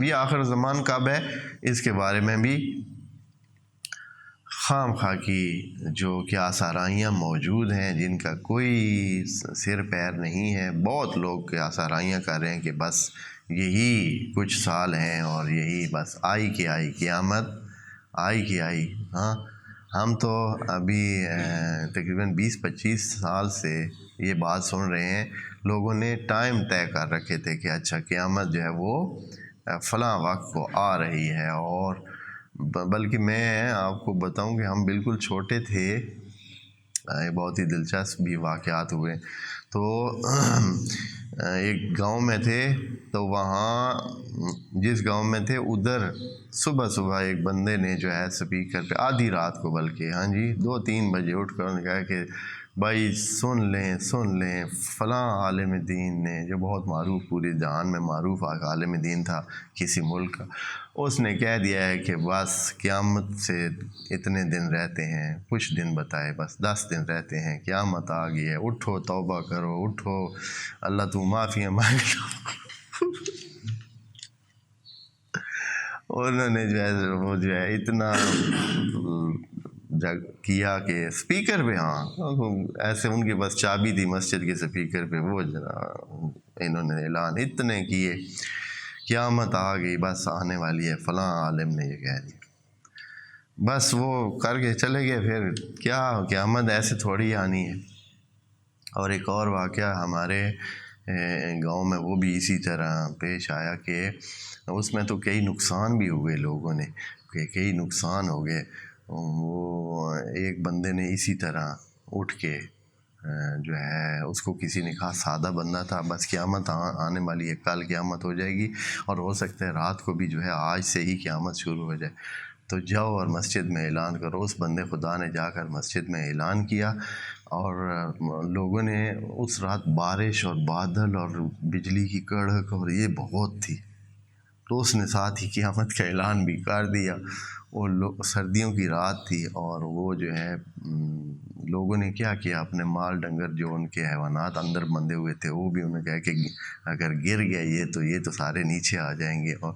ابھی آخر زمان کب ہے اس کے بارے میں بھی خام خواہ کی جو کیا آسارائیاں موجود ہیں جن کا کوئی سر پیر نہیں ہے. بہت لوگ کیا آسارائیاں کر رہے ہیں کہ بس یہی کچھ سال ہیں اور یہی بس آئی کی آئی قیامت آئی کی آئی. ہاں ہم تو ابھی تقریباً 20-25 سال سے یہ بات سن رہے ہیں. لوگوں نے ٹائم طے کر رکھے تھے کہ اچھا قیامت جو ہے وہ فلاں وقت کو آ رہی ہے. اور بلکہ میں آپ کو بتاؤں کہ ہم بالکل چھوٹے تھے, بہت ہی دلچسپ بھی واقعات ہوئے. تو ایک گاؤں میں تھے, تو وہاں جس گاؤں میں تھے ادھر صبح صبح ایک بندے نے جو ہے سپیکر پہ آدھی رات کو, بلکہ 2-3 بجے اٹھ کر کہا کہ بھائی سن لیں فلاں عالم دین نے, جو بہت معروف پورے جہان میں معروف عالم دین تھا کسی ملک کا, اس نے کہہ دیا ہے کہ بس قیامت سے اتنے دن رہتے ہیں, کچھ دن بتائے, بس 10 دن رہتے ہیں, قیامت آ گئی ہے, اٹھو توبہ کرو, اٹھو اللہ تو معافی مانگ لو. انہوں نے جو ہے وہ جو ہے اتنا کیا کہ سپیکر پہ, ایسے ان کے بس چابی تھی مسجد کے سپیکر پہ, وہ انہوں نے اعلان اتنے کیے قیامت آ گئی, بس آنے والی ہے, فلاں عالم نے یہ کہہ دیا. بس وہ کر کے چلے گئے. پھر کیا قیامت ایسے تھوڑی آنی ہے. اور ایک اور واقعہ ہمارے گاؤں میں وہ بھی اسی طرح پیش آیا کہ اس میں تو کئی نقصان بھی ہوئے لوگوں نے, کہ کئی نقصان ہو گئے. وہ ایک بندے نے اسی طرح اٹھ کے جو ہے, اس کو کسی نے کہا, سادہ بندہ تھا, بس قیامت آنے والی ہے, کل قیامت ہو جائے گی اور ہو سکتا ہے رات کو بھی جو ہے آج سے ہی قیامت شروع ہو جائے, تو جاؤ اور مسجد میں اعلان کرو. اس بندے خدا نے جا کر مسجد میں اعلان کیا, اور لوگوں نے اس رات بارش اور بادل اور بجلی کی کڑک اور یہ بہت تھی, تو اس نے ساتھ ہی قیامت کا اعلان بھی کر دیا. وہ سردیوں کی رات تھی, اور وہ جو ہے لوگوں نے کیا کیا, اپنے مال ڈنگر جو ان کے حیوانات اندر بندھے ہوئے تھے وہ بھی انہوں نے کہا کہ اگر گر گیا یہ تو سارے نیچے آ جائیں گے, اور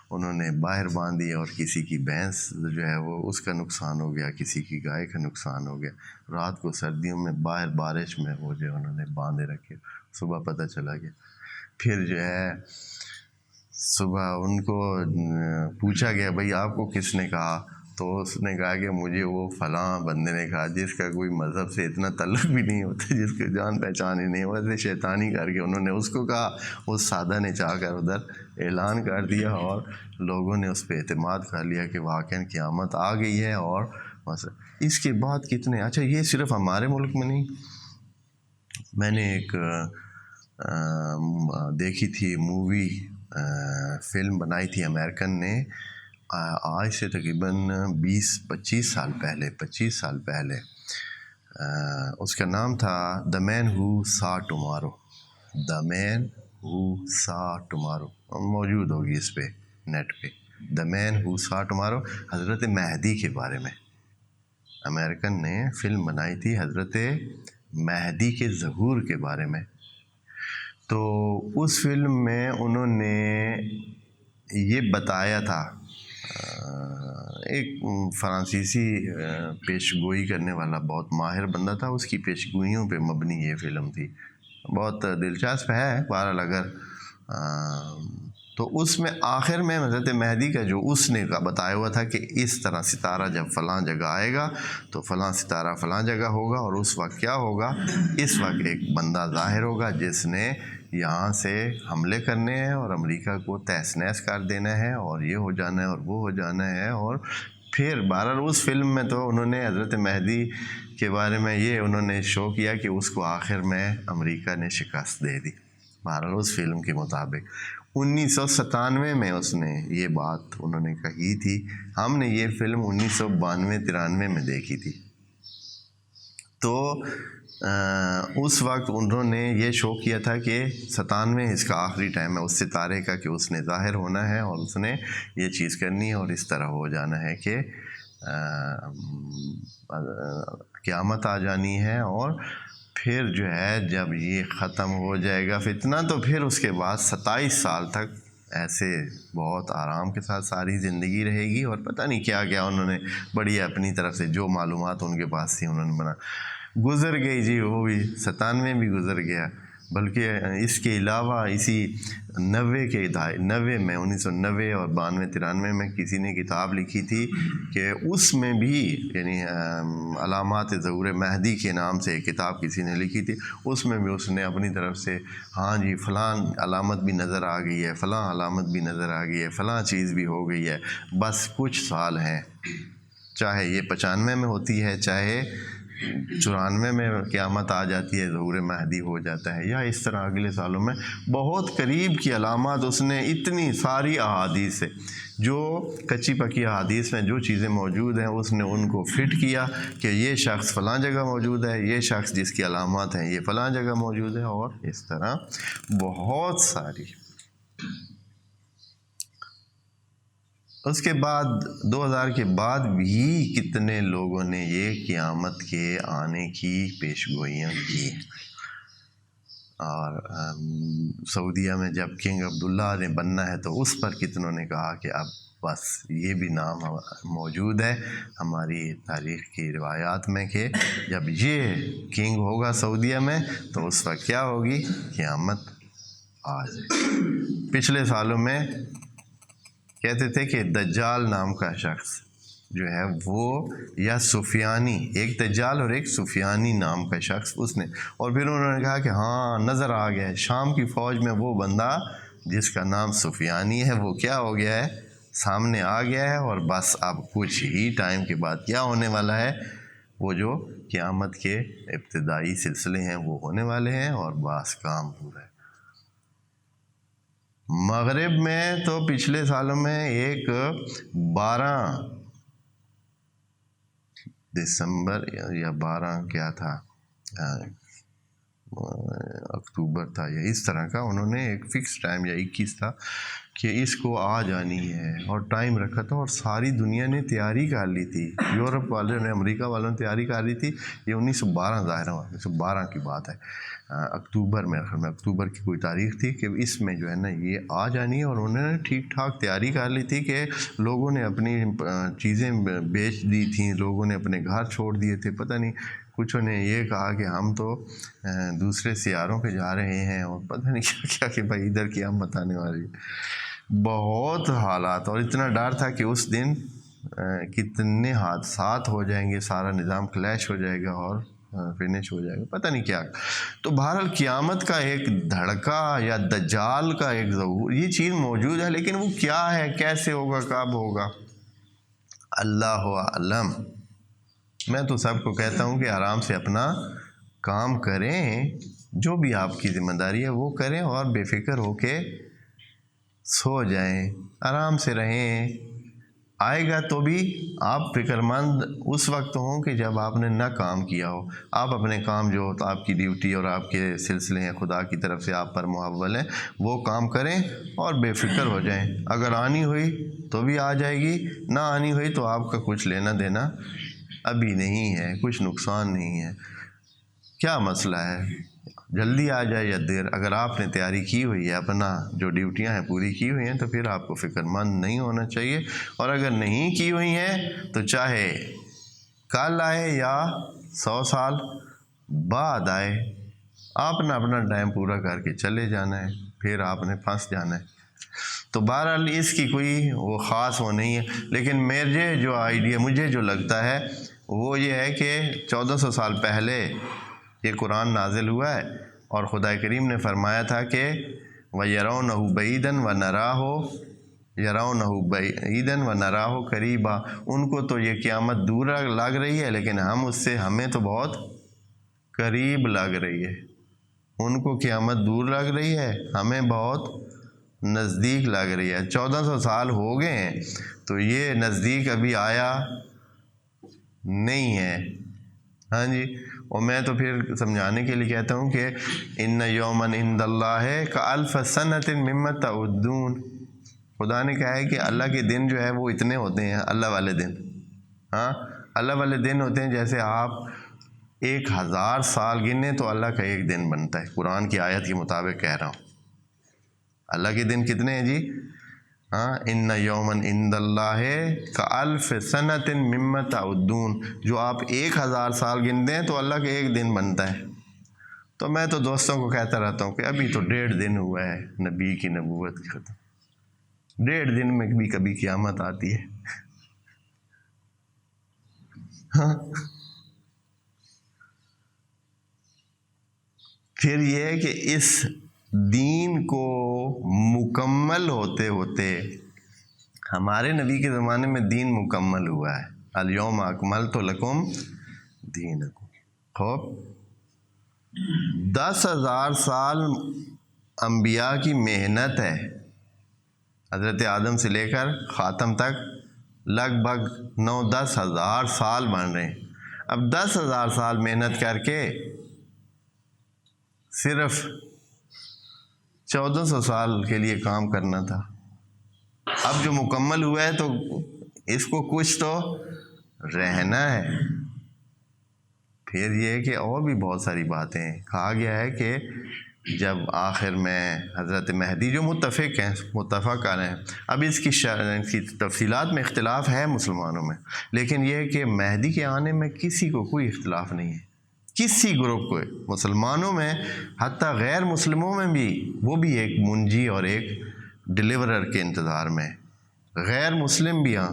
انہوں نے باہر باندھ دیا. اور کسی کی بھینس جو ہے وہ اس کا نقصان ہو گیا, کسی کی گائے کا نقصان ہو گیا. رات کو سردیوں میں باہر بارش میں وہ جو انہوں نے باندھے رکھے, صبح پتہ چلا گیا. پھر جو ہے صبح ان کو پوچھا گیا, بھائی آپ کو کس نے کہا؟ تو اس نے کہا کہ مجھے وہ فلاں بندے نے کہا, جس کا کوئی مذہب سے اتنا تعلق بھی نہیں ہوتا, جس کی جان پہچان ہی نہیں, ویسے شیطانی کر کے انہوں نے اس کو کہا. اس سادہ نے چاہ کر ادھر اعلان کر دیا, اور لوگوں نے اس پہ اعتماد کر لیا کہ واقعاً قیامت آ گئی ہے. اور اس کے بعد کتنے, اچھا یہ صرف ہمارے ملک میں نہیں, میں نے ایک دیکھی تھی مووی, فلم بنائی تھی امریکن نے, آج سے تقریباً 20-25 سال پہلے. اس کا نام تھا دا مین ہو سا ٹمارو. دا مین ہو سا ٹمارو موجود ہوگی اس پہ نیٹ پہ. دا مین ہو سا ٹمارو حضرت مہدی کے بارے میں امریکن نے فلم بنائی تھی, حضرت مہدی کے ظہور کے بارے میں. تو اس فلم میں انہوں نے یہ بتایا تھا, ایک فرانسیسی پیش گوئی کرنے والا بہت ماہر بندہ تھا, اس کی پیش گوئیوں پہ مبنی یہ فلم تھی. بہت دلچسپ ہے بہرحال. اگر تو اس میں آخر میں حضرت مہدی کا جو اس نے کا بتایا ہوا تھا کہ اس طرح ستارہ جب فلاں جگہ آئے گا تو فلاں ستارہ فلاں جگہ ہوگا, اور اس وقت کیا ہوگا, اس وقت ایک بندہ ظاہر ہوگا جس نے یہاں سے حملے کرنے ہیں اور امریکہ کو تہس نہس کر دینا ہے, اور یہ ہو جانا ہے اور وہ ہو جانا ہے. اور پھر بہرحال اس فلم میں تو انہوں نے حضرت مہدی کے بارے میں یہ انہوں نے شو کیا کہ اس کو آخر میں امریکہ نے شکست دے دی. بہرحال اس فلم کے مطابق 1997 میں اس نے یہ بات انہوں نے کہی تھی. ہم نے یہ فلم 1992-93 میں دیکھی تھی. تو اس وقت انہوں نے یہ شو کیا تھا کہ 97 اس کا آخری ٹائم ہے اس ستارے کا, کہ اس نے ظاہر ہونا ہے اور اس نے یہ چیز کرنی ہے اور اس طرح ہو جانا ہے کہ قیامت آ جانی ہے. اور پھر جو ہے جب یہ ختم ہو جائے گا فتنہ, تو پھر اس کے بعد 27 سال تک ایسے بہت آرام کے ساتھ ساری زندگی رہے گی، اور پتہ نہیں کیا کیا انہوں نے بڑی اپنی طرف سے جو معلومات ان کے پاس تھی انہوں نے گزر گئی جی، وہ بھی 97 بھی گزر گیا۔ بلکہ اس کے علاوہ اسی 90 میں 1990 اور 92 93 میں کسی نے کتاب لکھی تھی کہ اس میں بھی یعنی علامات ظہور مہدی کے نام سے ایک کتاب کسی نے لکھی تھی، اس میں بھی اس نے اپنی طرف سے ہاں جی فلاں علامت بھی نظر آ گئی ہے، فلاں علامت بھی نظر آ گئی ہے، فلاں چیز بھی ہو گئی ہے، بس کچھ سال ہیں، چاہے یہ 95 میں ہوتی ہے، چاہے 94 میں قیامت آ جاتی ہے، ظہور مہدی ہو جاتا ہے، یا اس طرح اگلے سالوں میں بہت قریب کی علامات اس نے اتنی ساری احادیث سے، جو کچی پکی احادیث میں جو چیزیں موجود ہیں اس نے ان کو فٹ کیا کہ یہ شخص فلاں جگہ موجود ہے، یہ شخص جس کی علامات ہیں یہ فلاں جگہ موجود ہے، اور اس طرح بہت ساری۔ اس کے بعد 2000 کے بعد بھی کتنے لوگوں نے یہ قیامت کے آنے کی پیشگوئیاں کی، اور سعودیہ میں جب کنگ عبداللہ نے بننا ہے تو اس پر کتنوں نے کہا کہ اب بس یہ بھی نام موجود ہے ہماری تاریخ کی روایات میں کہ جب یہ کنگ ہوگا سعودیہ میں تو اس وقت کیا ہوگی، قیامت آ جائے۔ پچھلے سالوں میں کہتے تھے کہ دجال نام کا شخص جو ہے وہ یا سفیانی، ایک دجال اور ایک سفیانی نام کا شخص اس نے، اور پھر انہوں نے کہا کہ ہاں نظر آ گیا ہے شام کی فوج میں وہ بندہ جس کا نام سفیانی ہے وہ کیا ہو گیا ہے، سامنے آ گیا ہے، اور بس اب کچھ ہی ٹائم کے بعد کیا ہونے والا ہے، وہ جو قیامت کے ابتدائی سلسلے ہیں وہ ہونے والے ہیں، اور بس کام پورا ہے۔ مغرب میں تو پچھلے سالوں میں ایک 12 دسمبر یا 12 کیا تھا اکتوبر تھا یا اس طرح کا، انہوں نے ایک فکس ٹائم یا 21 تھا کہ اس کو آ جانی ہے، اور ٹائم رکھا تھا، اور ساری دنیا نے تیاری کر لی تھی، یورپ والوں نے، امریکہ والوں نے تیاری کر لی تھی۔ یہ 1912 ظاہر ہوا، 1912 کی بات ہے، اکتوبر میں، آخر میں اکتوبر کی کوئی تاریخ تھی کہ اس میں جو ہے نا یہ آ جانی ہے، اور انہوں نے ٹھیک ٹھاک تیاری کر لی تھی کہ لوگوں نے اپنی چیزیں بیچ دی تھیں، لوگوں نے اپنے گھر چھوڑ دیے تھے، پتہ نہیں کچھوں نے یہ کہا کہ ہم تو دوسرے سیاروں پہ جا رہے ہیں، اور پتہ نہیں کیا کیا کہ بھائی ادھر کی ہم بتانے والی، بہت حالات، اور اتنا ڈر تھا کہ اس دن کتنے حادثات ہو جائیں گے، سارا نظام کلیش ہو جائے گا اور فنش ہو جائے گا، پتہ نہیں کیا۔ تو بہرحال قیامت کا ایک دھڑکا یا دجال کا ایک ظہور، یہ چیز موجود ہے، لیکن وہ کیا ہے، کیسے ہوگا، کب ہوگا، اللہ اعلم۔ میں تو سب کو کہتا ہوں کہ آرام سے اپنا کام کریں، جو بھی آپ کی ذمہ داری ہے وہ کریں، اور بے فکر ہو کے سو جائیں، آرام سے رہیں۔ آئے گا تو بھی آپ فکر مند اس وقت ہوں کہ جب آپ نے نہ کام کیا ہو، آپ اپنے کام جو تو آپ کی ڈیوٹی اور آپ کے سلسلے ہیں خدا کی طرف سے آپ پر محول ہیں، وہ کام کریں اور بے فکر ہو جائیں۔ اگر آنی ہوئی تو بھی آ جائے گی، نہ آنی ہوئی تو آپ کا کچھ لینا دینا ابھی نہیں ہے، کچھ نقصان نہیں ہے۔ کیا مسئلہ ہے، جلدی آ جائے یا دیر، اگر آپ نے تیاری کی ہوئی ہے، اپنا جو ڈیوٹیاں ہیں پوری کی ہوئی ہیں، تو پھر آپ کو فکر مند نہیں ہونا چاہیے، اور اگر نہیں کی ہوئی ہیں تو چاہے کل آئے یا 100 سال بعد آئے، آپ نے اپنا ٹائم پورا کر کے چلے جانا ہے، پھر آپ نے پھنس جانا ہے۔ تو بہرحال اس کی کوئی وہ خاص وہ نہیں ہے، لیکن میرے جو آئیڈیا، مجھے جو لگتا ہے وہ یہ ہے کہ 1400 سال پہلے یہ قرآن نازل ہوا ہے، اور خدا کریم نے فرمایا تھا کہ وَيَرَوْنَهُ بَعِيدًا وَنَرَاهُ يَرَوْنَهُ بَعِيدًا وَنَرَاهُ قَرِيبًا، ان کو تو یہ قیامت دور لگ رہی ہے، لیکن ہمیں تو بہت قریب لگ رہی ہے۔ ان کو قیامت دور لگ رہی ہے، ہمیں بہت نزدیک لگ رہی ہے۔ 1400 سال ہو گئے ہیں تو یہ نزدیک ابھی آیا نہیں ہے، ہاں جی۔ اور میں تو پھر سمجھانے کے لیے کہتا ہوں کہ ان یومن عند اللہ کالف سنۃ مما تعدون، خدا نے کہا ہے کہ اللہ کے دن جو ہے وہ اتنے ہوتے ہیں، اللہ والے دن، ہاں اللہ والے دن ہوتے ہیں جیسے آپ 1000 سال گنے تو اللہ کا ایک دن بنتا ہے، قرآن کی آیت کے مطابق کہہ رہا ہوں۔ اللہ کے دن کتنے ہیں جی؟ ہاں ان یومن عند اللہ کالف سنۃ مما تعدون، جو آپ 1000 سال گنتے ہیں تو اللہ کے ایک دن بنتا ہے۔ تو میں تو دوستوں کو کہتا رہتا ہوں کہ ابھی تو 1.5 دن ہوا ہے نبی کی نبوت کی ختم، 1.5 دن میں بھی کبھی قیامت آتی ہے۔ ہاں پھر یہ ہے کہ اس دین کو مکمل ہوتے ہوتے ہمارے نبی کے زمانے میں دین مکمل ہوا ہے، الیوم اکملت لکم دینکم۔ خوب 10,000 سال انبیاء کی محنت ہے، حضرت آدم سے لے کر خاتم تک لگ بھگ 9-10 ہزار سال بن رہے ہیں۔ اب 10,000 سال محنت کر کے صرف 1400 سال کے لیے کام کرنا تھا، اب جو مکمل ہوا ہے تو اس کو کچھ تو رہنا ہے۔ پھر یہ ہے کہ اور بھی بہت ساری باتیں ہیں، کہا گیا ہے کہ جب آخر میں حضرت مہدی، جو متفق ہیں، اب اس کی تفصیلات میں اختلاف ہے مسلمانوں میں، لیکن یہ ہے کہ مہدی کے آنے میں کسی کو کوئی اختلاف نہیں ہے، کسی گروپ کو، مسلمانوں میں حتیٰ غیر مسلموں میں بھی، وہ بھی ایک منجی اور ایک ڈلیورر کے انتظار میں، غیر مسلم بھی، ہاں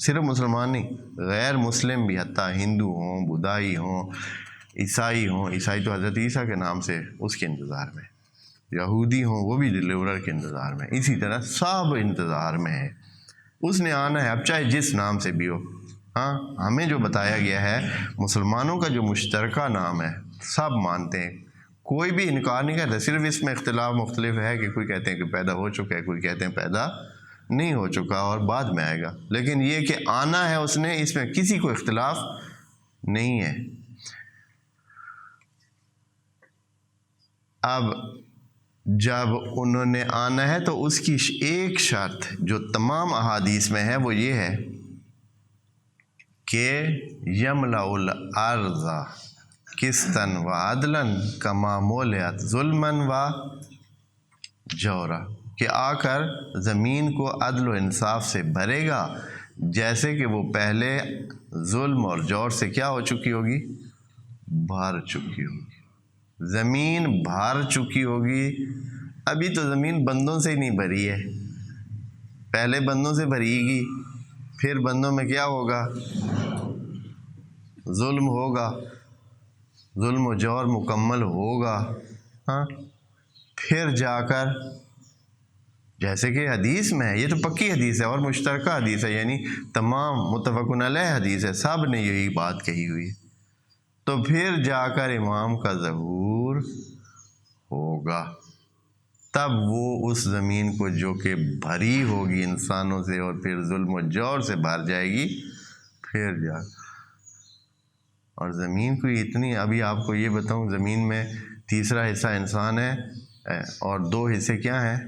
صرف مسلمان نہیں، غیر مسلم بھی، حتیٰ ہندو ہوں، بدھائی ہوں، عیسائی ہوں، عیسائی تو حضرت عیسیٰ کے نام سے اس کے انتظار میں، یہودی ہوں وہ بھی ڈلیورر کے انتظار میں، اسی طرح سب انتظار میں ہے، اس نے آنا ہے، اب چاہے جس نام سے بھی ہو۔ ہاں ہمیں جو بتایا گیا ہے، مسلمانوں کا جو مشترکہ نام ہے، سب مانتے ہیں، کوئی بھی انکار نہیں کرتا، صرف اس میں اختلاف مختلف ہے کہ کوئی کہتے ہیں کہ پیدا ہو چکا ہے، کوئی کہتے ہیں پیدا نہیں ہو چکا اور بعد میں آئے گا، لیکن یہ کہ آنا ہے اس نے، اس میں کسی کو اختلاف نہیں ہے۔ اب جب انہوں نے آنا ہے تو اس کی ایک شرط جو تمام احادیث میں ہے وہ یہ ہے کہ یملأ الارض قسطا وعدلا کما ملئت ظلما و جورا، کہ آ کر زمین کو عدل و انصاف سے بھرے گا جیسے کہ وہ پہلے ظلم اور جور سے کیا ہو چکی ہوگی، بھر چکی ہوگی، زمین بھر چکی ہوگی۔ ابھی تو زمین بندوں سے ہی نہیں بھری ہے، پہلے بندوں سے بھری گی، پھر بندوں میں کیا ہوگا، ظلم ہوگا، ظلم و جور مکمل ہوگا، ہاں پھر جا کر، جیسے کہ حدیث میں ہے، یہ تو پکی حدیث ہے اور مشترکہ حدیث ہے، یعنی تمام متفقن علیہ حدیث ہے، سب نے یہی بات کہی ہوئی، تو پھر جا کر امام کا ظہور ہوگا، تب وہ اس زمین کو جو کہ بھری ہوگی انسانوں سے اور پھر ظلم و جور سے بھر جائے گی، پھر جا، اور زمین کو اتنی، ابھی آپ کو یہ بتاؤں، زمین میں تیسرا حصہ انسان ہے اور 2 حصے کیا ہیں،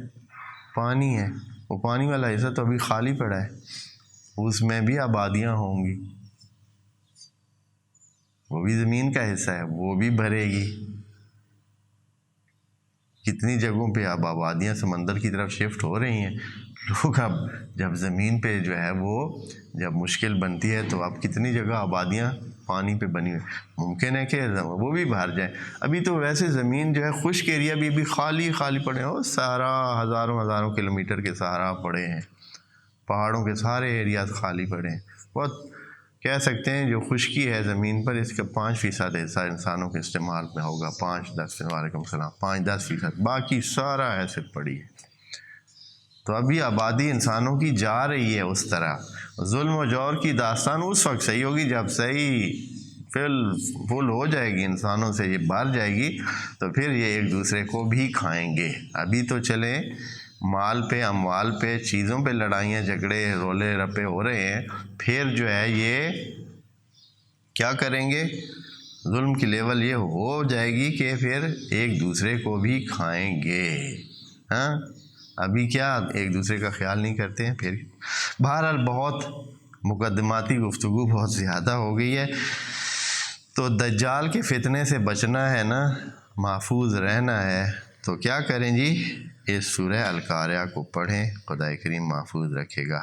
پانی ہے، وہ پانی والا حصہ تو ابھی خالی پڑا ہے، اس میں بھی آبادیاں ہوں گی، وہ بھی زمین کا حصہ ہے، وہ بھی بھرے گی، کتنی جگہوں پہ اب آبادیاں سمندر کی طرف شفٹ ہو رہی ہیں، لوگ اب جب زمین پہ جو ہے وہ جب مشکل بنتی ہے تو اب کتنی جگہ آبادیاں پانی پہ بنی ہوئی، ممکن ہے کہ وہ بھی بھر جائیں۔ ابھی تو ویسے زمین جو ہے خشک ایریا بھی خالی پڑے ہیں، سارا ہزاروں کلومیٹر کے سہارا پڑے ہیں، پہاڑوں کے سارے ایریاز خالی پڑے ہیں، بہت کہہ سکتے ہیں جو خشکی ہے زمین پر اس کا 5% حصہ انسانوں کے استعمال میں ہوگا، 5-10، وعلیکم السلام، 5-10%، باقی سارا ایسے پڑی ہے۔ تو ابھی آبادی انسانوں کی جا رہی ہے اس طرح، ظلم و جور کی داستان اس وقت صحیح ہوگی جب صحیح فل ہو جائے گی، انسانوں سے یہ بھر جائے گی، تو پھر یہ ایک دوسرے کو بھی کھائیں گے۔ ابھی تو چلیں مال پہ، اموال پہ، چیزوں پہ لڑائیاں جھگڑے رولے رپے ہو رہے ہیں، پھر جو ہے یہ کیا کریں گے، ظلم کی لیول یہ ہو جائے گی کہ پھر ایک دوسرے کو بھی کھائیں گے۔ ہاں ابھی کیا ایک دوسرے کا خیال نہیں کرتے ہیں۔ پھر بہرحال بہت مقدماتی گفتگو بہت زیادہ ہو گئی ہے، تو دجال کے فتنے سے بچنا ہے نا، محفوظ رہنا ہے، تو کیا کریں جی، اس سورہ القاریہ کو پڑھیں، خدا کریم محفوظ رکھے گا۔